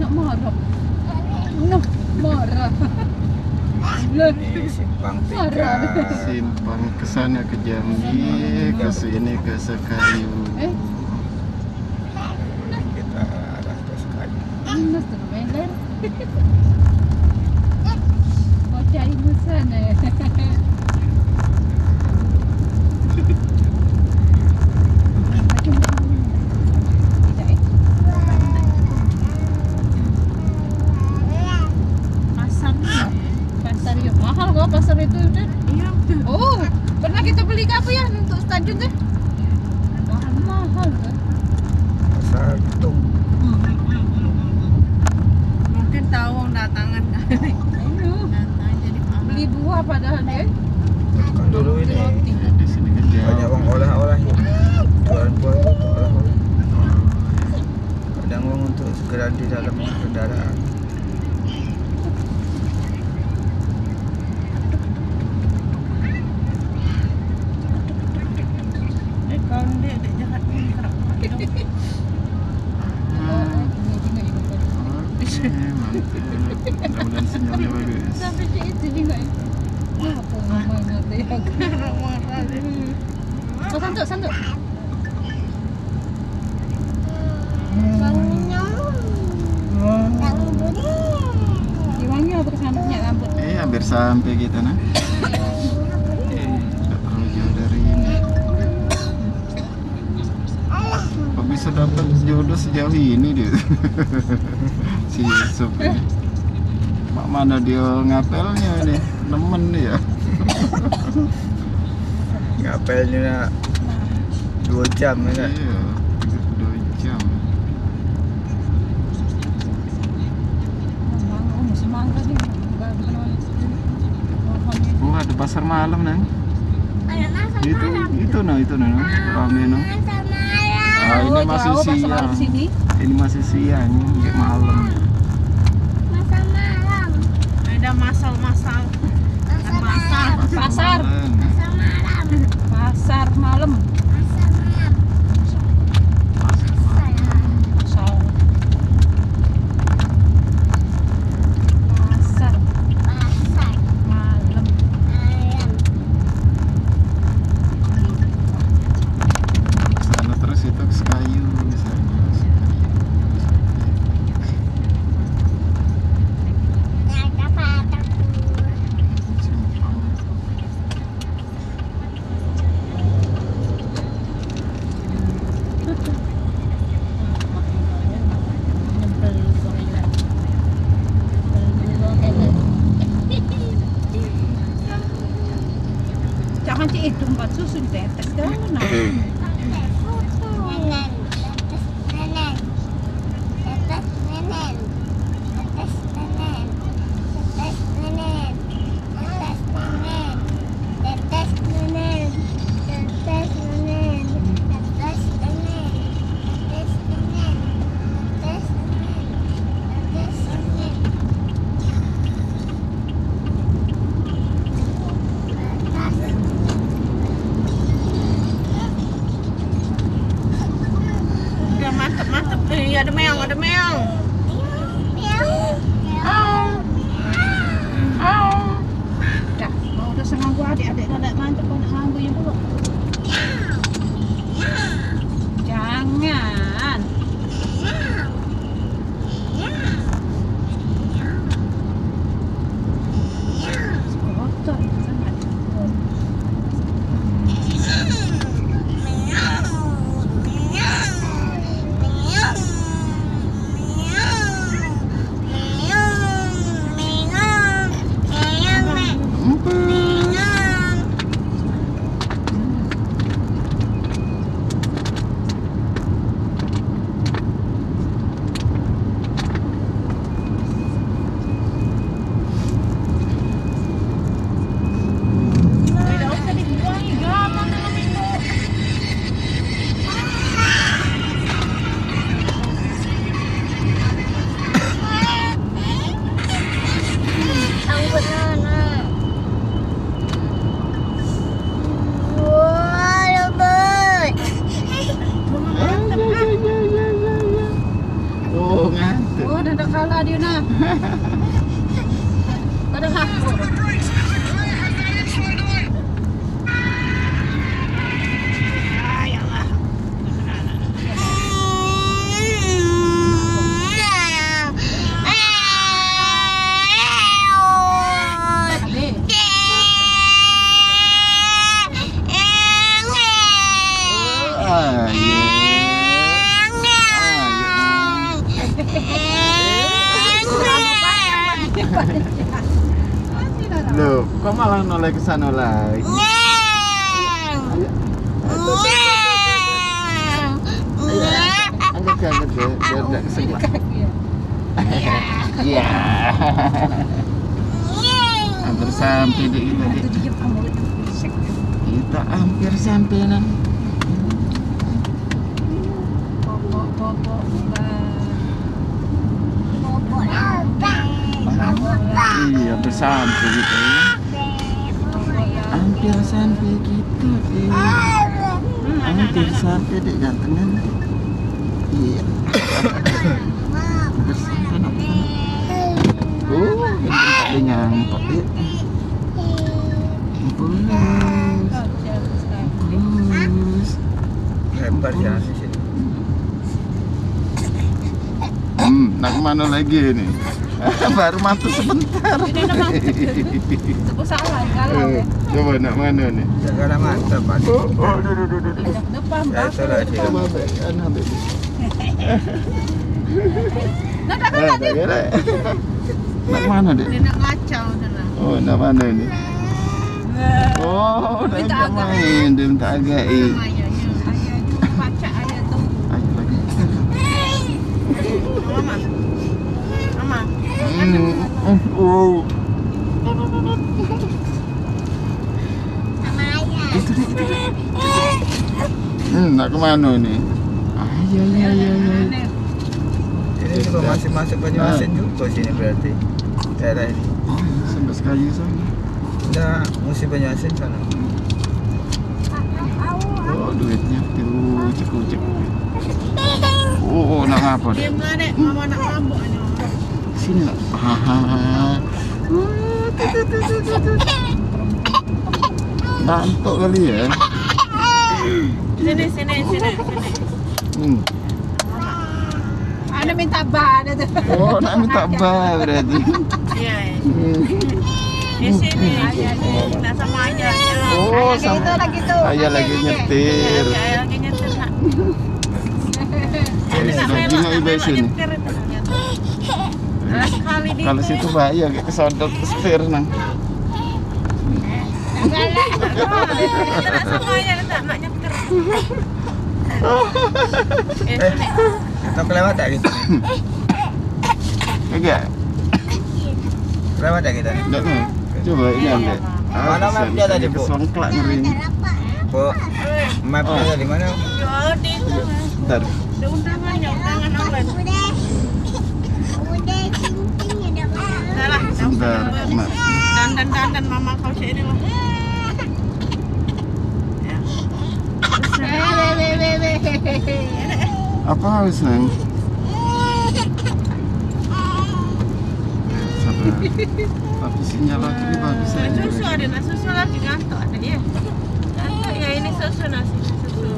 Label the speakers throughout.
Speaker 1: nak marah. Nak marah.
Speaker 2: Ini simpang 3.
Speaker 3: Simpang ke sana ke Jambi, ke sini ke Sekayu.
Speaker 2: Kita arah ke Sekayu.
Speaker 1: Mas tu meler. Kau cari sana. Pasar itu deh. Iya. Oh, pernah kita beli apa ya untuk stadion deh? Mahal kan?
Speaker 2: Pasar Tung.
Speaker 4: Mungkin tahu datangan kali. Datang jadi
Speaker 1: beli buah padahal deh.
Speaker 2: Kan dulu ini
Speaker 3: Di sini kan
Speaker 2: banyak
Speaker 3: jauh.
Speaker 2: uang olah-olah ya. Jualan buah itu untuk olah-olah. Kadang uang untuk segera di dalam kendaraan.
Speaker 4: kalau dia jahat ni kerap.
Speaker 3: Oke, mantap. Mudah-mudahan sinyalnya bagus.
Speaker 1: Sampai cik itu juga. Apa namanya tu ya?
Speaker 4: Marah dia.
Speaker 1: Oh, sanduk. Wangi apa kesanduknya rambut?
Speaker 3: Hampir sampai kita nah. Tidak terlalu jauh dari ini. Kok bisa dapat jodoh sejauh ini dia? Si Sup ini. Mak mana dia ngapelnya nih? Nemen dia.
Speaker 2: Ngapelnya 2 jam ya.
Speaker 3: Iya, 2 jam.
Speaker 1: Semangka ni.
Speaker 3: Oh, ada pasar malam nang. Itu nah rame no. Ah, ini masih siang. Ini masih siang, kayak malam.
Speaker 4: Ada masal-masal.
Speaker 1: Pasar malam.
Speaker 3: Sana terus itu ke Sekayu sana. Simpang. itu.
Speaker 1: Oh, ada kalah dia nah. Pada aku.
Speaker 3: Loh, kok malah noleh ke sana lagi? Angkat ya, biar tidak kesenggol. Iya. Hampir sampai deh kita deh. Kita hampir sampai nan. Iya, hampir sampai gitu ya. Hampir sampai gitu deh. Hampir sampai deh gantengan. Iya. Hampir sampai nak. Ini nyampe ya. Bus.
Speaker 2: Lebar ya di sini.
Speaker 3: Nak kemana lagi nih? Baru mantu sebentar.
Speaker 1: Tepuk salah kalau ya.
Speaker 3: Coba nak mana nih?
Speaker 2: Jaga mantap Pak.
Speaker 1: Depan
Speaker 2: Ya itulah dia.
Speaker 3: Nak mana deh?
Speaker 4: Dia nak ngacau sana.
Speaker 3: Oh, nak mana ini? Oh, udah
Speaker 1: Minta
Speaker 3: agak main, dia minta agak.
Speaker 4: Ayahnya baca ayah tuh.
Speaker 3: Ayo lagi.
Speaker 4: Mama. Mama.
Speaker 3: Oh. Itu deh. Nak kemana nih? Ayo.
Speaker 2: Ini juga masih masuk Banyuasin juga sini berarti. Daerah ini.
Speaker 3: Oh, sampai sekali sana.
Speaker 2: Udah musim Banyuasin sana.
Speaker 3: Oh, duitnya tuh cek. Oh, nak apa deh?
Speaker 4: Diam lah dek, mama nak ngambek aja.
Speaker 3: Sini nak. Hahaha. Bantuk kali ya.
Speaker 4: Sini.
Speaker 1: Ada minta ban itu.
Speaker 3: Oh, nak minta bar berarti.
Speaker 4: Iya. Di sini. Nah sama ayahnya.
Speaker 3: Oh,
Speaker 1: Kayak gitu lagi tuh.
Speaker 3: Ayah lagi nyetir.
Speaker 4: Ayah lagi nyetir nak.
Speaker 2: Ini
Speaker 3: Sudah gini ibu sini.
Speaker 4: Nyetir itu ternyata. Sekali di.
Speaker 3: Kalau situ bahaya kayak kesodot setir nang.
Speaker 4: Terus sama ayah nak nyetir. Sini.
Speaker 2: kita kelewat ya gitu.
Speaker 3: Kagak.
Speaker 2: Kelewat ya kita.
Speaker 3: Enggak tahu. Coba ini ambil.
Speaker 2: Mana mapnya tadi, Bu?
Speaker 3: Kesongklak ngeri.
Speaker 2: Bu, mapnya dari mana?
Speaker 4: Jadi.
Speaker 3: Bentar.
Speaker 4: Ada undangannya, undangan online. Salah.
Speaker 3: Sebentar, Mak.
Speaker 4: Dandan mama kau sini lah.
Speaker 3: Apa harus nang? Sabar. Tapi sinyal lagi ini bagus ya.
Speaker 4: Susu ada, nah susu lagi ngantuk ada ya. Ngantuk ya ini susu nasi susu.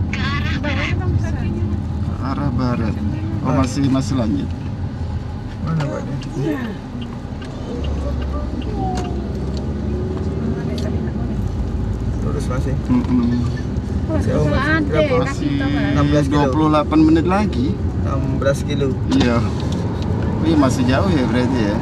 Speaker 3: Ke arah barat. Oh, masih lanjut.
Speaker 2: Mana Pak? Lurus masih. Jauh berapa?
Speaker 3: Masih
Speaker 2: 16 kilo.
Speaker 3: 28 menit lagi.
Speaker 2: 16 kilo.
Speaker 3: Iya. Wih, masih jauh ya berarti ya.